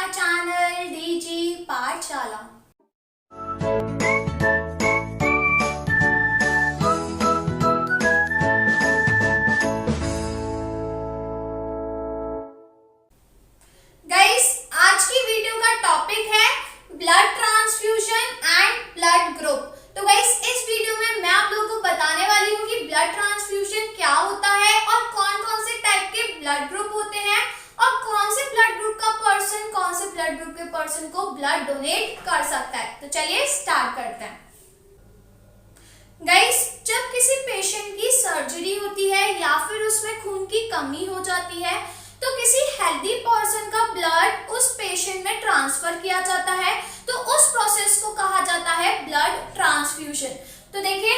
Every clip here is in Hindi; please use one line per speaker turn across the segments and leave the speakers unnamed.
चैनल डीजी पाठशाला। गाइस, आज की वीडियो का टॉपिक है blood transfusion and blood group. तो गाइस, इस वीडियो में मैं आप लोगों को बताने वाली हूँ कि ब्लड ट्रांसफ्यूजन क्या होता है और कौन कौन से टाइप के ब्लड ग्रुप होते हैं और कौन से ब्लड ग्रुप का पर्सन कौन से ब्लड ग्रुप के पर्सन को ब्लड डोनेट कर सकता है। तो चलिए स्टार्ट करते हैं। गाइस, जब किसी पेशेंट की सर्जरी होती है या फिर उसमें खून की कमी हो जाती है तो किसी हेल्दी पर्सन का ब्लड उस पेशेंट में ट्रांसफर किया जाता है, तो उस प्रोसेस को कहा जाता है ब्लड ट्रांसफ्यूजन। तो देखिए,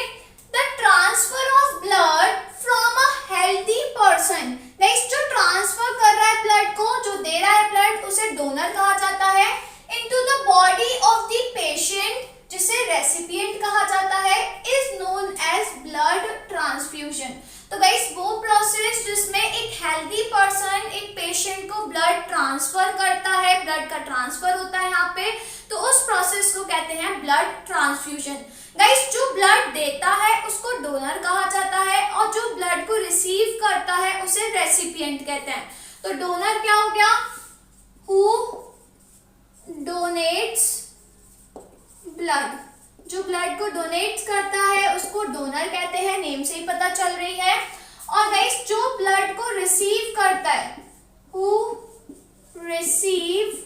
the transfer of blood from a healthy person, guys जो ट्रांसफर कर रहा है ब्लड को, जो दे रहा है ब्लड, उसे डोनर कहा जाता है, into the body of the patient, जिसे रेसिपिएंट कहा जाता है, is known as blood transfusion. तो गाइस, वो प्रोसेस जिसमें एक हेल्दी पर्सन एक पेशेंट को ब्लड ट्रांसफर करता है, ब्लड का ट्रांसफर होता है यहाँ पे, तो उस प्रोसेस को कहते हैं ब्लड ट्रांसफ्यूजन। गाइस, जो ब्लड देता है उसको डोनर कहा जाता है और जो ब्लड को रिसीव करता है उसे रेसिपिएंट कहते हैं। तो डोनर क्या हो गया? हु डोनेट्स ब्लड, जो ब्लड को डोनेट करता है उसको डोनर कहते हैं, नेम से ही पता चल रही है। और गाइस, जो ब्लड को रिसीव करता है, हु रिसीव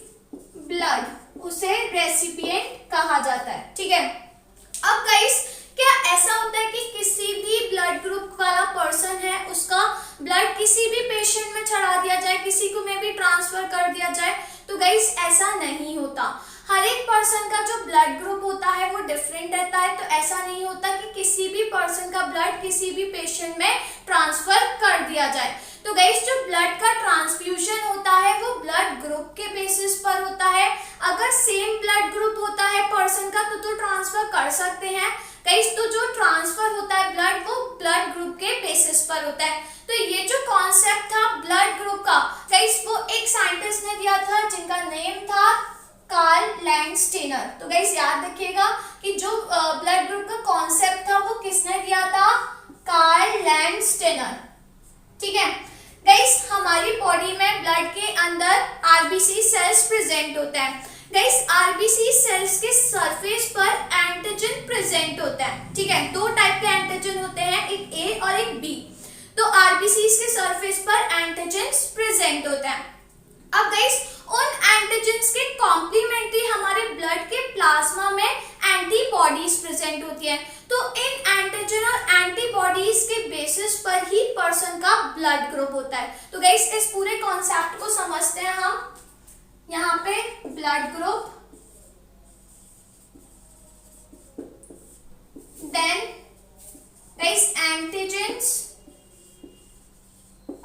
ब्लड, उसे रेसिपिएंट कहा जाता है। ठीक है। अब गाइस, क्या ऐसा होता है कि किसी भी ब्लड ग्रुप वाला पर्सन है उसका ब्लड किसी भी पेशेंट में चढ़ा दिया जाए, किसी को में भी ट्रांसफर कर दिया जाए? तो गाइस, ऐसा नहीं होता। हर एक पर्सन का जो ब्लड ग्रुप होता है वो डिफरेंट रहता है। तो ऐसा नहीं होता कि किसी भी पर्सन का ब्लड किसी भी पेशेंट में ट्रांसफर कर दिया जाए। तो गाइस, जो ब्लड का ट्रांसफ्यूजन होता है वो ब्लड ग्रुप के बेसिस पर होता है। अगर सेम ब्लड ग्रुप होता है पर्सन का तो ट्रांसफर कर सकते हैं गाइस। तो जो ट्रांसफर होता है ब्लड, वो ब्लड ग्रुप के बेसिस पर होता है। तो ये जो कॉन्सेप्ट था ब्लड ग्रुप का गाइस, वो एक साइंटिस्ट ने दिया था जिनका नेम था कार्ल लैंडस्टेनर। तो गाइस, याद रखिएगा कि जो ब्लड ग्रुप का कॉन्सेप्ट था वो किसने दिया था? Karl Landsteiner. ठीक है गाइस, हमारी बॉडी में ब्लड के अंदर आरबीसी सेल्स प्रेजेंट होते हैं। गाइस, आरबीसी सेल्स के सरफेस पर एंटीजन प्रेजेंट होता है। ठीक है, दो टाइप के एंटीजन होते हैं, एक ए और एक बी। तो आरबीसी के सरफेस पर एंटीजन प्रेजेंट होते हैं। अब गाइस, उन एंटीजन्स के कॉम्प्लीमेंट्री हमारे ब्लड के प्लाज्मा में एंटीबॉडीज प्रेजेंट होती है। तो इन एंटीजन और एंटीबॉडीज के बेसिस पर ही पर्सन का ब्लड ग्रुप होता है। तो गाइस, इस पूरे कॉन्सेप्ट को समझते हैं हम। यहाँ पे blood group, then guys antigens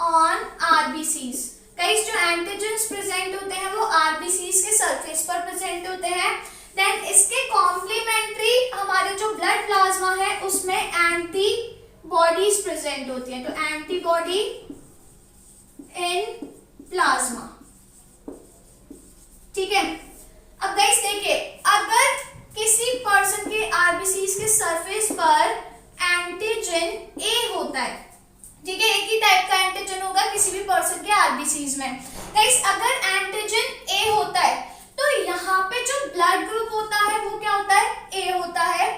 on RBCs. Guys, जो एंटीजन्स प्रेजेंट होते हैं वो आरबीसीज के सरफेस पर प्रेजेंट होते हैं। देन इसके कॉम्प्लीमेंट्री हमारे जो ब्लड प्लाज्मा है उसमें एंटीबॉडीज प्रेजेंट होती हैं। तो एंटीबॉडी इन प्लाज्मा। ठीक है। अब गाइस देखिए, अगर किसी पर्सन के आरबीसीज के सरफेस पर एंटीजन ए होता है, ठीक है, एक ही टाइप का एंटीजन होगा किसी भी पर्सन के आरबीसीज में। गाइस, अगर एंटीजन ए होता है तो यहाँ पे जो ब्लड ग्रुप होता है वो क्या होता है? ए होता है।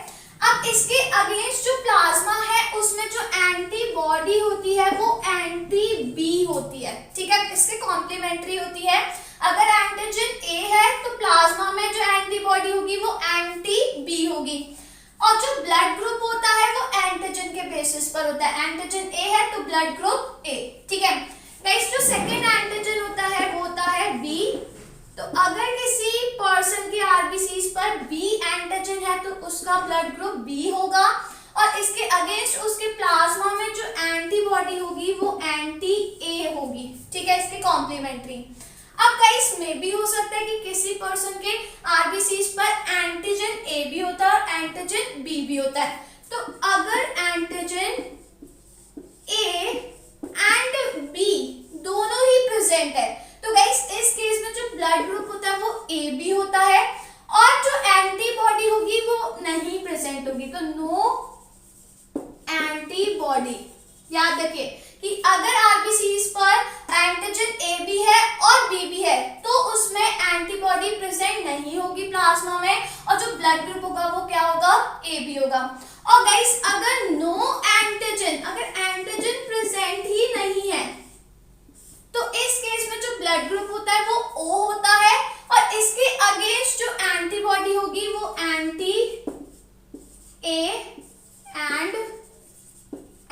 अब इसके अगेंस्ट जो प्लाज्मा है उसमें जो एंटीबॉडी होती है वो एंटी बी होती है। ठीक है, इसके कॉम्प्लीमेंट्री होती है। अगर एंटीजन ए है तो प्लाज्मा में जो एंटीबॉडी होगी वो एंटी बी होगी, और जो ब्लड ग्रुप होता है वो एंटीजन के बेसिस पर होता है। एंटीजन ए है तो ब्लड ग्रुप ए। ठीक है गाइस, जो सेकंड एंटीजन होता है वो होता है बी। तो अगर किसी पर्सन के आरबीसीज पर बी एंटीजन है तो उसका ब्लड ग्रुप बी होगा, और इसके अगेंस्ट उसके प्लाज्मा में जो एंटीबॉडी होगी वो एंटी ए होगी। ठीक है, इसके कॉम्प्लीमेंट्री। अब गाइस, में भी हो सकता है कि किसी पर्सन के आरबीसीज पर एंटीजन ए भी होता है और एंटीजन बी भी होता है। तो अगर एंटीजन ए एंड बी दोनों ही प्रेजेंट है तो गाइस, इस केस में जो ब्लड ग्रुप होता है रखिए कि अगर आरबीसीज पर एंटीजन ए भी है और बी भी है तो उसमें एंटीबॉडी प्रेजेंट नहीं होगी प्लाज्मा में, और जो ब्लड ग्रुप होगा वो क्या होगा, ए बी होगा। और गाइस अगर नो एंटीजन, अगर एंटीजन प्रेजेंट ही नहीं है तो इस केस में जो ब्लड ग्रुप होता है वो ओ होता है, और इसके अगेंस्ट जो एंटीबॉडी होगी वो anti A and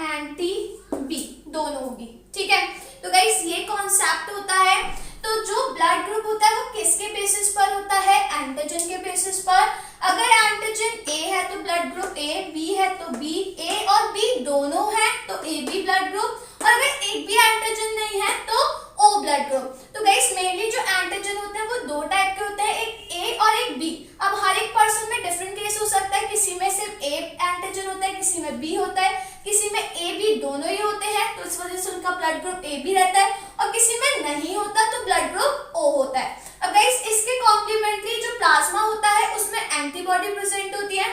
anti B दोनों होगी। ठीक है, तो गाइस ये कॉन्सेप्ट होता है। तो जो ब्लड ग्रुप होता है वो किसके बेसिस पर होता है, एंटीजन के बेसिस पर। अगर एंटीजन ए है तो ब्लड ग्रुप ए, बी है तो बी, ए और बी दोनों है तो ए बी ब्लड ग्रुप, और अगर एक भी एंटीजन नहीं है तो ओ ब्लड ग्रुप। तो गाइस मेनली जो एंटीजन होते हैं वो दो टाइप के होते हैं, एक ए और एक बी। अब हर एक पर्सन में डिफरेंट केस हो सकता है, किसी में सिर्फ ए एंटीजन होता है, किसी में बी होता है, किसी में ए बी दोनों ही होते हैं तो इस वजह से उनका ब्लड ग्रुप ए बी रहता है, और किसी में नहीं होता तो ब्लड ग्रुप ओ होता है। अब गाइस इसके कॉम्प्लीमेंट्री जो प्लाज्मा होता है उसमें एंटीबॉडी प्रेजेंट होती है।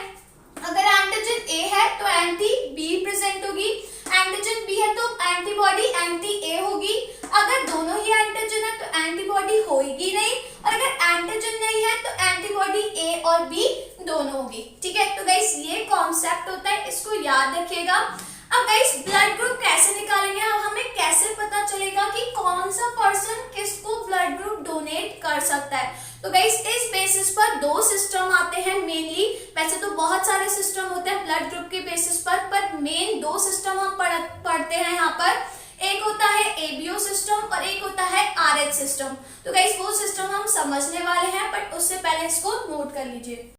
अगर एंटीजन ए है तो एंटी बी प्रेजेंट होगी, एंटीजन बी है तो एंटीबॉडी एंटी ए होगी। अगर दोनों ही एंटीजन है तो एंटीबॉडी होगी नहीं, और अगर एंटीजन नहीं है तो एंटीबॉडी ए और बी दोनों होगी। ठीक है, तो गाइस ये कॉन्सेप्ट होता है, इसको याद रखिएगा। अब गाइस ब्लड ग्रुप कैसे निकालेंगे, अब हमें कैसे पता चलेगा कि कौन सा पर्सन किसको ब्लड ग्रुप डोनेट कर सकता है। तो गाइस इस बेसिस पर दो सिस्टम आते हैं मेनली, वैसे तो बहुत सारे सिस्टम होते हैं ब्लड ग्रुप के बेसिस पर मेन दो सिस्टम हम पढ़ते हैं यहाँ पर। एक होता है एबीओ सिस्टम और एक होता है आरएच सिस्टम। तो गाइस वो सिस्टम हम समझने वाले हैं, बट उससे पहले इसको नोट कर लीजिए।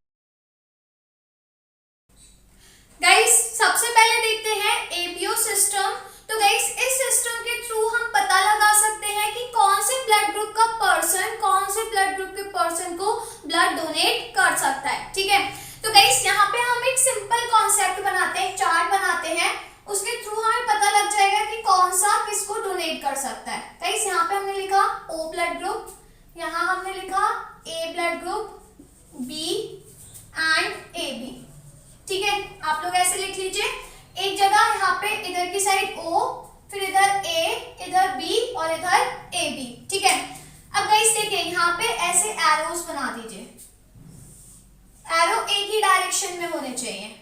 गाइस सबसे पहले देखते हैं एबीओ सिस्टम। तो गाइस इस सिस्टम के थ्रू हम पता लगा सकते हैं कि कौन से ब्लड ग्रुप का पर्सन कौन से ब्लड ग्रुप के पर्सन को ब्लड डोनेट कर सकता है। ठीक है, तो गाइस यहाँ पे हम एक सिंपल कॉन्सेप्ट बनाते हैं, चार्ट बनाते हैं, उसके थ्रू हमें पता लग जाएगा कि कौन सा किसको डोनेट कर सकता है। गाइस यहाँ पे हमने लिखा ओ ब्लड ग्रुप, यहाँ हमने लिखा A blood group, B and A B. ठीक है, आप लोग ऐसे लिख लीजिए, एक जगह यहाँ पे इधर की साइड ओ, फिर इधर ए, इधर बी और इधर ए बी। ठीक है, अब गाइस देखिए यहाँ पे ऐसे एरोस बना दीजिए, एरो एक ही डायरेक्शन में होने चाहिए।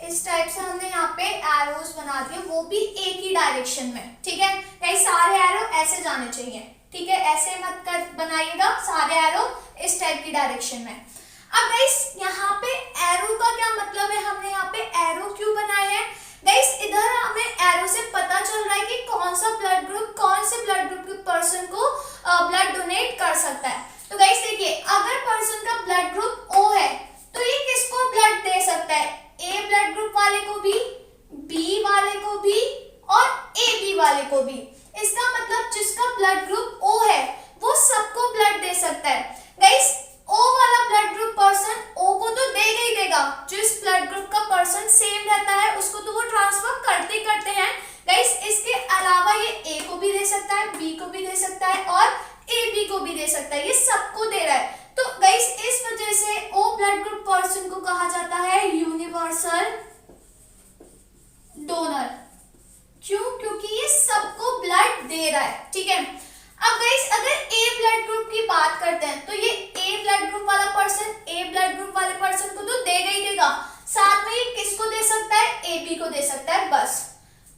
इस टाइप से हमने यहाँ पे एरोस बना दिए, वो भी एक ही डायरेक्शन में। ठीक है, गाइस सारे एरो ऐसे जाने चाहिए। ठीक है, ऐसे मत कर बनाइएगा, सारे एरो इस टाइप की डायरेक्शन में। अब गाइस यहाँ पे एरो का क्या मतलब है, हमने यहाँ पे एरो क्यों बनाए हैं। गाइस इधर हमें एरो से पता चल रहा है कि कौन सा ब्लड ग्रुप कौन से ब्लड ग्रुप के पर्सन को ब्लड डोनेट कर सकता है। तो गाइस देखिए अगर पर्सन का ब्लड ग्रुप ओ है तो ये किसको ब्लड दे सकता है, ए ब्लड ग्रुप वाले को भी, बी वाले को भी और ए बी वाले को भी। इसका मतलब जिसका ब्लड ग्रुप ओ है वो सबको ब्लड दे सकता है। गाइस ओ वाला ब्लड ग्रुप पर्सन ओ को तो देगा ही देगा, जिस ब्लड ग्रुप का पर्सन सेम रहता है उसको तो वो ट्रांसफर करते हैं। गाइस इसके अलावा ये ए को भी दे सकता है, बी को भी दे सकता है और ए बी को भी दे सकता है, ये सबको दे रहा है। तो गाइस इस वजह से ओ ब्लड ग्रुप पर्सन को कहा जाता है यूनिवर्सल डोनर। क्यों, क्योंकि ये सबको ब्लड दे रहा है। ठीक है, अब गाइस अगर ए ब्लड ग्रुप की बात करते हैं तो ये ए ब्लड ग्रुप वाला पर्सन ए ब्लड ग्रुप वाले पर्सन को तो देगा ही देगा, साथ में ये किसको दे सकता है, ए बी को दे सकता है बस।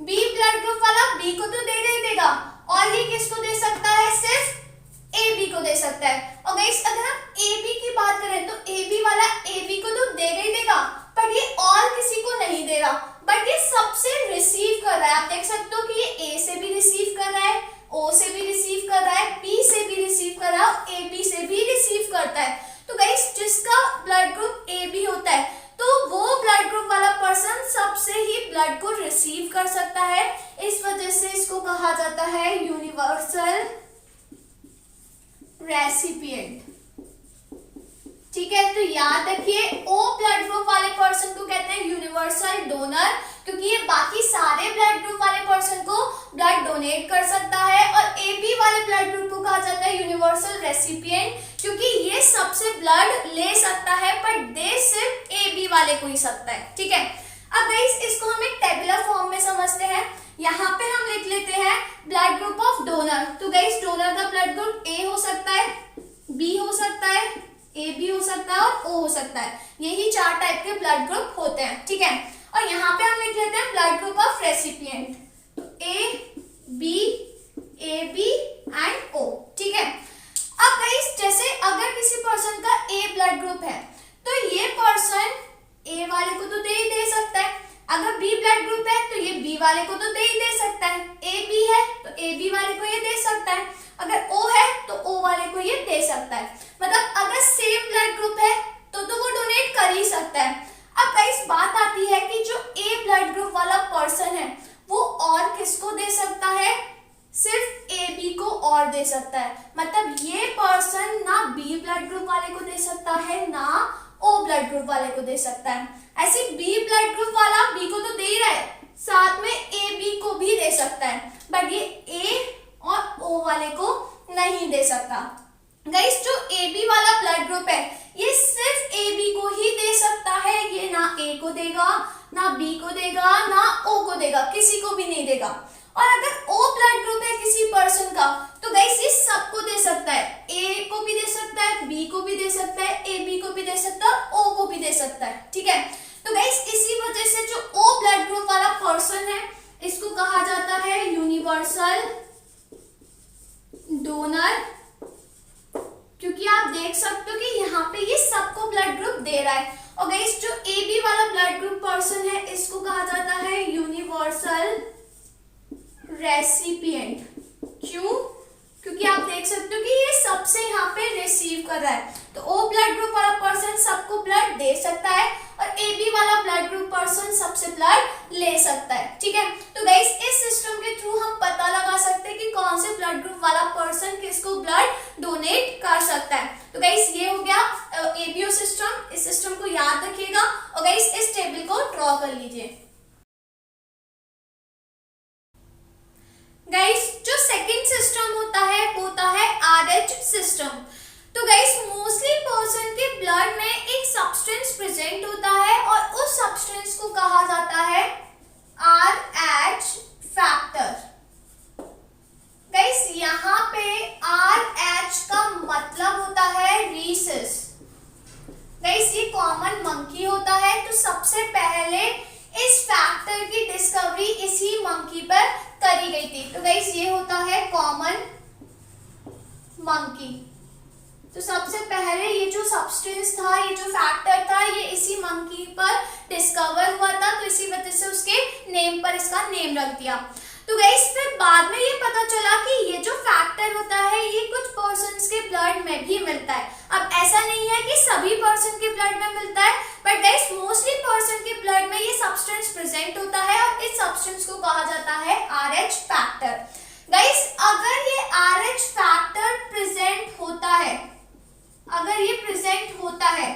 बी ब्लड ग्रुप वाला बी को तो देगा ही देगा, और ये किसको दे सकता है, सिर्फ ए बी को दे सकता है। और गाइस अगर हम ए बी की बात करें तो ए बी वाला ए बी को तो देगा ही देगा, पर ये और किसी को नहीं दे रहा, बट ये सबसे रिसीव कर रहा है। आप देख सकते हो कि ये ए से भी रिसीव कर रहा है, ओ से भी रिसीव कर रहा है, बी से भी रिसीव कर रहा है और ए बी से भी रिसीव करता है। तो गाइस जिसका ब्लड ग्रुप ए बी होता है तो वो ब्लड ग्रुप वाला पर्सन सबसे ही ब्लड को रिसीव कर सकता है, इस वजह से इसको कहा जाता है यूनिवर्सल रेसिपिएंट। ठीक है, तो याद रखिए ओ ब्लड ग्रुप वाले पर्सन को कहते हैं यूनिवर्सल डोनर, क्योंकि ये बाकी सारे ब्लड ग्रुप वाले पर्सन को ब्लड डोनेट कर सकता है, और ए बी वाले ब्लड ग्रुप को कहा जाता है यूनिवर्सल रेसिपिएंट, क्योंकि ये सबसे ब्लड ले सकता है पर दे सिर्फ ए बी वाले को ही सकता है। ठीक है, अब गाइस इसको हम एक टेबुलर फॉर्म में समझते हैं। यहाँ पे हम लिख लेते हैं ब्लड ग्रुप ऑफ डोनर। तो गाइस डोनर का ब्लड ग्रुप ए हो सकता है, बी हो सकता है, ए बी हो सकता है और ओ हो सकता है। यही 4 टाइप के ब्लड ग्रुप होते हैं, ठीक है। और यहाँ पे हम लिख लेते हैं ब्लड ग्रुप ऑफ रेसिपिएंट, तो ए बी एंड ओ, ठीक है। अब गाइस जैसे अगर किसी पर्सन का ए ब्लड ग्रुप है तो ये पर्सन ए वाले को तो दे ही दे सकता है, अगर बी ब्लड ग्रुप है तो ये बी वाले को तो दे ही दे सकता है, ए बी है तो ए बी वाले को ये दे सकता है, अगर ओ है तो ओ वाले को ये दे सकता है। मतलब अगर सेम ब्लड ग्रुप है तो वो डोनेट कर ही सकता है। अब गाइस बात आती है कि जो ए ब्लड ग्रुप वाला पर्सन है वो और किसको दे सकता है, सिर्फ ए बी को और दे सकता है। मतलब ये पर्सन ना बी ब्लड ग्रुप वाले को दे सकता है ना ओ ब्लड ग्रुप वाले को दे सकता है। ऐसे बी ब्लड ग्रुप वाला बी को तो दे ही रहा है, साथ में ए बी को भी दे सकता है, बट ये ए और ओ वाले को नहीं दे सकता। गाइस जो ए बी वाला ब्लड ग्रुप है ये सिर्फ ए बी को ही दे सकता है, ये ना ए को देगा, ना बी को देगा, ना ओ को देगा, किसी को भी नहीं देगा। और अगर ओ ब्लड ग्रुप है किसी पर्सन का तो गाइस ये सबको दे सकता है, ए को भी दे सकता है, बी को भी दे सकता है, ए बी को भी दे सकता है और ओ को भी दे सकता है, ठीक है। तो गाइस इसी वजह से जो ओ ब्लड ग्रुप वाला पर्सन है इसको कहा जाता है यूनिवर्सल डोनर, क्योंकि आप देख सकते हो कि यहाँ पे ये सबको ब्लड ग्रुप दे रहा है। और गाइस जो ए बी वाला ब्लड ग्रुप पर्सन है इसको कहा जाता है यूनिवर्सल रेसिपिएंट। क्यों? क्योंकि आप देख सकते हो कि ये सबसे यहाँ पे रिसीव कर रहा है। तो ओ ब्लड ग्रुप वाला पर्सन सबको ब्लड दे सकता है और ए बी वाला ब्लड ग्रुप पर्सन सबसे ब्लड ले सकता है, ठीक है। तो गाइस इस सिस्टम के थ्रू हम पता लगा सकते हैं कि कौन से ब्लड ग्रुप वाला पर्सन किसको ब्लड डोनेट कर सकता है। तो गाइस ये हो गया एबीओ सिस्टम, इस सिस्टम को याद रखिएगा और गाइस इस टेबल को ड्रॉ कर लीजिए। गाइस जो सेकंड सिस्टम होता है आरएच सिस्टम। तो गाइस मोस्टली पर्सन के ब्लड में एक सब्सटेंस प्रेजेंट होता है और उस सब्सटेंस को कहा जाता है आरएच फैक्टर। गाइस यहाँ पे आरएच का मतलब होता है रीसस। गाइस ये कॉमन मंकी होता है, तो सबसे पहले इस फैक्टर की डिस्कवरी इसी मंकी पर करी गई थी। तो गाइस ये होता है कॉमन मंकी। तो सबसे पहले ये जो सब्सटेंस था, ये जो फैक्टर था, ये इसी मंकी पर डिस्कवर हुआ था, तो इसी वजह से उसके नेम पर इसका नेम रख दिया। तो गाइस फिर बाद में ये पता चला कि ये जो फैक्टर होता है ये कुछ पर्सन्स के ब्लड में भी मिलता है। अब ऐसा नहीं है कि सभी पर्सन के ब्लड में मिलता है, बट गाइस मोस्टली पर्सन के ब्लड में ये सब्सटेंस प्रेजेंट होता है और इस सब्सटेंस को कहा जाता है आरएच फैक्टर। गाइस अगर ये आरएच फैक्टर प्रेजेंट होता है, अगर ये प्रेजेंट होता है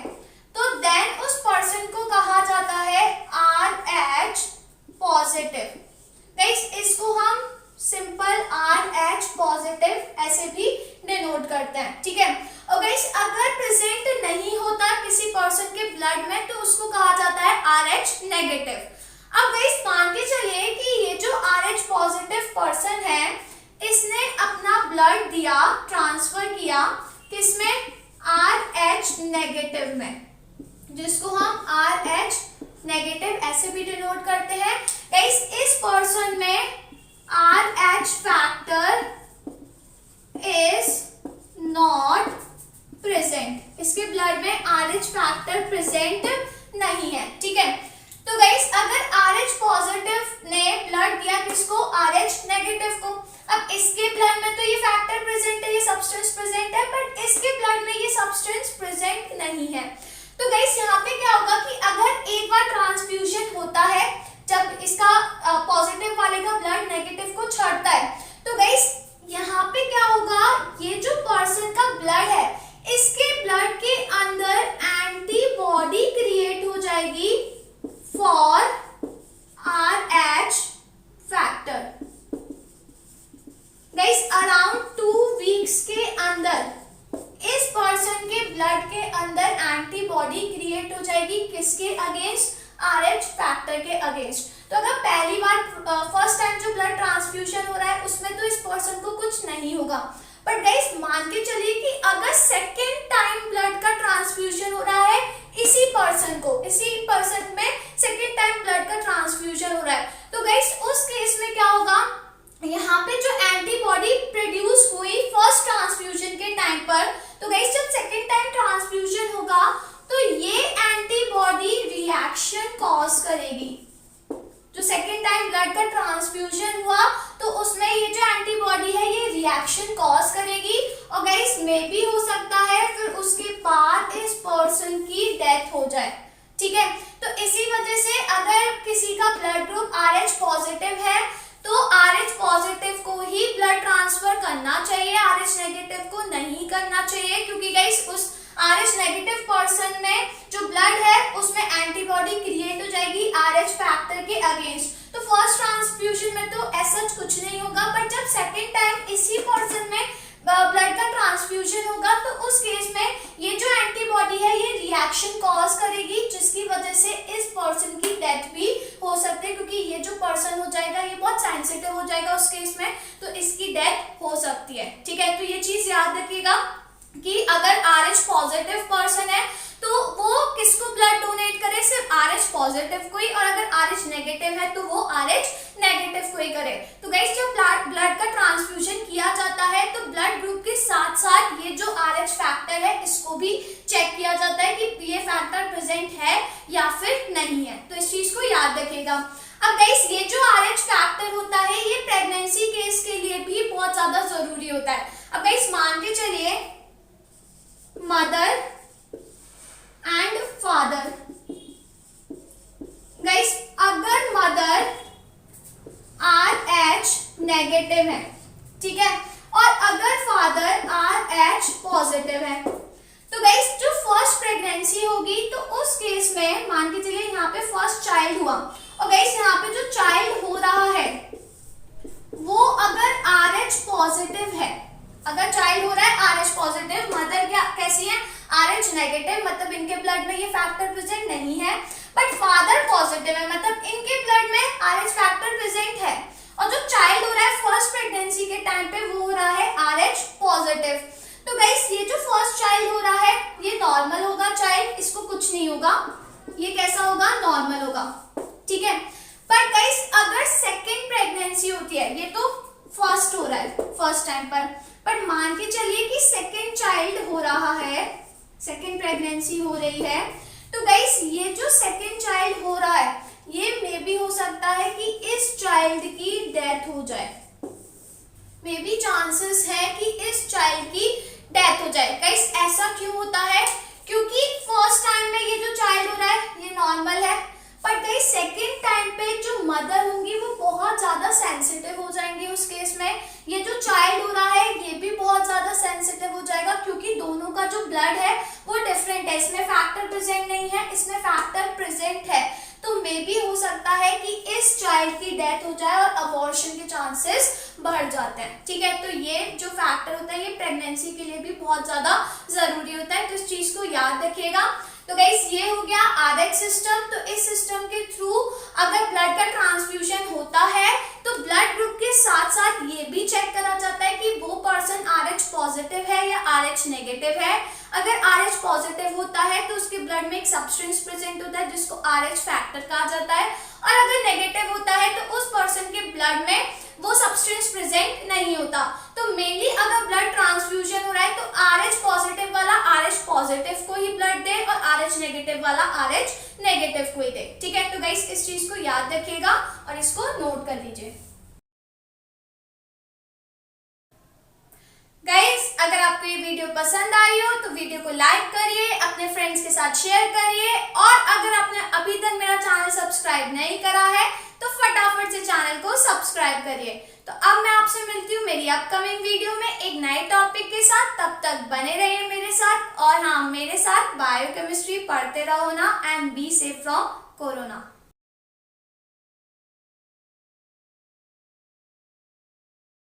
तो देन उस पर्सन को कहा जाता है आरएच पॉजिटिव। गाइस इसको हम सिंपल आरएच पॉजिटिव ऐसे भी डिनोट करते हैं, ठीक है। और गाइस अगर प्रेजेंट नहीं होता किसी पर्सन के ब्लड में तो उसको कहा जाता है आरएच नेगेटिव। अब गाइस मान के चलिए कि ये जो आरएच पॉजिटिव पर्सन है इसने अपना ब्लड दिया, ट्रांसफर किया किसमें, आरएच नेगेटिव में, जिसको हम आरएच नेगेटिव ऐसे भी डिनोट करते हैं। गाइस इस पर्सन में RH factor is not present, इसके ब्लड में आरएच फैक्टर प्रेजेंट नहीं है, ठीक है। तो गाइस अगर आरएच पॉजिटिव ने ब्लड दिया किसको, आरएच नेगेटिव को, अब इसके ब्लड में तो ये फैक्टर प्रेजेंट है, ये सब्सटेंस प्रेजेंट है, बट इसके ब्लड में ये सब्सटेंस प्रेजेंट नहीं है। तो गाइस यहाँ पे क्या होगा कि अगर एक बार ट्रांसफ्यूजन होता है, जब इसका पॉजिटिव वाले का ब्लड नेगेटिव को छोड़ता है, तो गाइस यहाँ पे क्या होगा, ये जो पर्सन का ब्लड है इसके ब्लड के अंदर एंटीबॉडी क्रिएट हो जाएगी for RH factor. Guys around 2 weeks के अंदर इस पर्सन के ब्लड के अंदर एंटीबॉडी क्रिएट हो जाएगी किसके अगेंस्ट, आरएच फैक्टर के अगेंस्ट। तो अगर पहली बार फर्स्ट टाइम जो ब्लड ट्रांसफ्यूजन हो रहा है उसमें तो इस पर्सन को कुछ नहीं होगा, बट गाइस मान के चलिए कि अगर सेकेंड टाइम ब्लड का ट्रांसफ्यूजन हो रहा है इसी पर्सन में सेकेंड टाइम ब्लड का ट्रांसफ्यूजन हो रहा है, तो गाइस उस केस में क्या होगा, यहाँ पे जो एंटीबॉडी प्रोड्यूस हुई फर्स्ट ट्रांसफ्यूजन के टाइम पर, तो गाइस जब सेकेंड टाइम ट्रांसफ्यूजन होगा तो ये एंटीबॉडी रिएक्शन कॉज करेगी। जो सेकेंड टाइम ब्लड का ट्रांसफ्यूजन हुआ तो उसमें ये जो एंटीबॉडी है ये रिएक्शन कॉज करेगी, और गाइस में भी हो सकता है फिर उसके बाद इस पर्सन की डेथ हो जाए। ठीक है, तो इसी वजह से अगर किसी का ब्लड ग्रुप RH पॉजिटिव है तो RH पॉजिटिव को ही ब्लड ट्रांसफर करना चाहिए, RH नेगेटिव को नहीं करना चाहिए, क्योंकि गाइस उस RH नेगेटिव पर्सन में जो ब्लड है उसमें एंटीबॉडी क्रिएट हो जाएगी RH फैक्टर के अगेंस्ट। तो फर्स्ट ट्रांसफ्यूजन में तो ऐसा कुछ नहीं होगा, बट जब सेकेंड टाइम इसी पर्सन में ब्लड का ट्रांसफ्यूजन होगा तो उस केस में ये जो एंटीबॉडी है ये रिएक्शन कॉज करेगी, जिसकी वजह से इस पर्सन की डेथ भी हो सकती है, क्योंकि ये जो पर्सन हो जाएगा ये बहुत सेंसिटिव हो जाएगा उस केस में, तो इसकी डेथ हो सकती है। ठीक है, तो ये चीज याद रखिएगा कि अगर RH पॉजिटिव पर्सन है तो वो किसको ब्लड डोनेट करे, सिर्फ RH पॉजिटिव को ही, और अगर RH नेगेटिव है तो वो RH नेगेटिव को ही करे। तो गाइस जब ब्लड का ट्रांसफ्यूजन किया जाता है तो ब्लड ग्रुप के साथ साथ ये जो RH फैक्टर है इसको भी चेक किया जाता है कि ये फैक्टर प्रेजेंट है या फिर नहीं है, तो इस चीज को याद रखिएगा। अब गाइस ये जो RH फैक्टर होता है ये प्रेगनेंसी केस के लिए भी बहुत ज्यादा जरूरी होता है। अब गाइस मान के चलिए मदर एंड फादर, गाइस अगर मदर RH नेगेटिव है, ठीक है, और अगर फादर RH पॉजिटिव है, तो गाइस जो फर्स्ट प्रेगनेंसी होगी तो उस केस में मान के चलिए यहाँ पे फर्स्ट चाइल्ड हुआ, और गाइस यहाँ पे जो चाइल्ड हो रहा है वो अगर RH पॉजिटिव है, अगर चाइल्ड हो रहा है RH पॉजिटिव, मदर क्या कैसी है RH नेगेटिव, मतलब इनके ब्लड में ये फैक्टर प्रेजेंट नहीं है, बट फादर पॉजिटिव है, मतलब इनके ब्लड में RH फैक्टर प्रेजेंट है, और जो चाइल्ड हो रहा है फर्स्ट प्रेगनेंसी के टाइम पे वो हो रहा है RH पॉजिटिव। तो गाइस ये जो फर्स्ट चाइल्ड हो रहा है ये नॉर्मल होगा चाइल्ड, इसको कुछ नहीं होगा, ये कैसा होगा, नॉर्मल होगा। ठीक है, पर गाइस अगर सेकेंड प्रेगनेंसी होती है, ये तो फर्स्ट हो रहा है फर्स्ट टाइम पर मान के चलिए कि सेकेंड चाइल्ड हो रहा है, सेकेंड प्रेगनेंसी हो रही है, तो गाइस ये जो सेकेंड चाइल्ड हो रहा है ये मे भी हो सकता है कि इस चाइल्ड की डेथ हो जाए, मे बी चांसेस है कि इस चाइल्ड की डेथ हो जाए। गाइस ऐसा क्यों होता है, क्योंकि फर्स्ट टाइम में ये जो चाइल्ड हो रहा है ये नॉर्मल है, पर गाइस सेकेंड टाइम पे जो मदर होंगी वो बहुत ज्यादा सेंसिटिव हो जाएंगी, उस केस में ये जो चाइल्ड हो रहा है ये भी बहुत ज्यादा सेंसिटिव हो जाएगा, क्योंकि दोनों का जो ब्लड है वो डिफरेंट है, इसमें फैक्टर प्रेजेंट नहीं है, इसमें फैक्टर प्रेजेंट है, तो मे भी हो सकता है कि इस चाइल्ड की डेथ हो जाए और अबॉर्शन के चांसेस बढ़ जाते हैं। ठीक है, तो ये जो फैक्टर होता है ये प्रेगनेंसी के लिए भी बहुत ज्यादा जरूरी होता है, तो इस चीज को याद रखिएगा। तो गाइस ये हो गया RH सिस्टम। तो इस सिस्टम के थ्रू अगर ब्लड का ट्रांसफ्यूजन होता है तो ब्लड ग्रुप के साथ साथ ये भी चेक करा जाता है कि वो पर्सन RH पॉजिटिव है या RH नेगेटिव है। अगर RH पॉजिटिव होता है तो उसके ब्लड में एक सब्सटेंस प्रेजेंट होता है जिसको RH फैक्टर कहा जाता है, और अगर नेगेटिव होता है तो उस पर्सन के ब्लड में वो सब्सटेंस प्रेजेंट नहीं होता। तो मेनली अगर ब्लड ट्रांसफ्यूजन हो रहा है तो RH पॉजिटिव वाला RH पॉजिटिव को ही ब्लड दे और RH नेगेटिव वाला RH नेगेटिव को ही दे। ठीक है, तो गाइस इस चीज को याद रखिएगा और इसको नोट कर लीजिए। गाइस अगर आपको ये वीडियो पसंद आई हो तो वीडियो को लाइक करिए, अपने फ्रेंड्स के साथ शेयर करिए, और अगर आपने अभी तक मेरा चैनल सब्सक्राइब नहीं करा है तो फटाफट से चैनल को सब्सक्राइब करिए। तो अब मैं आपसे मिलती हूँ मेरी अपकमिंग वीडियो में एक नए टॉपिक के साथ, तब तक बने रहिए मेरे साथ, और हाँ मेरे साथ बायोकेमिस्ट्री पढ़ते रहो ना, and be safe from corona.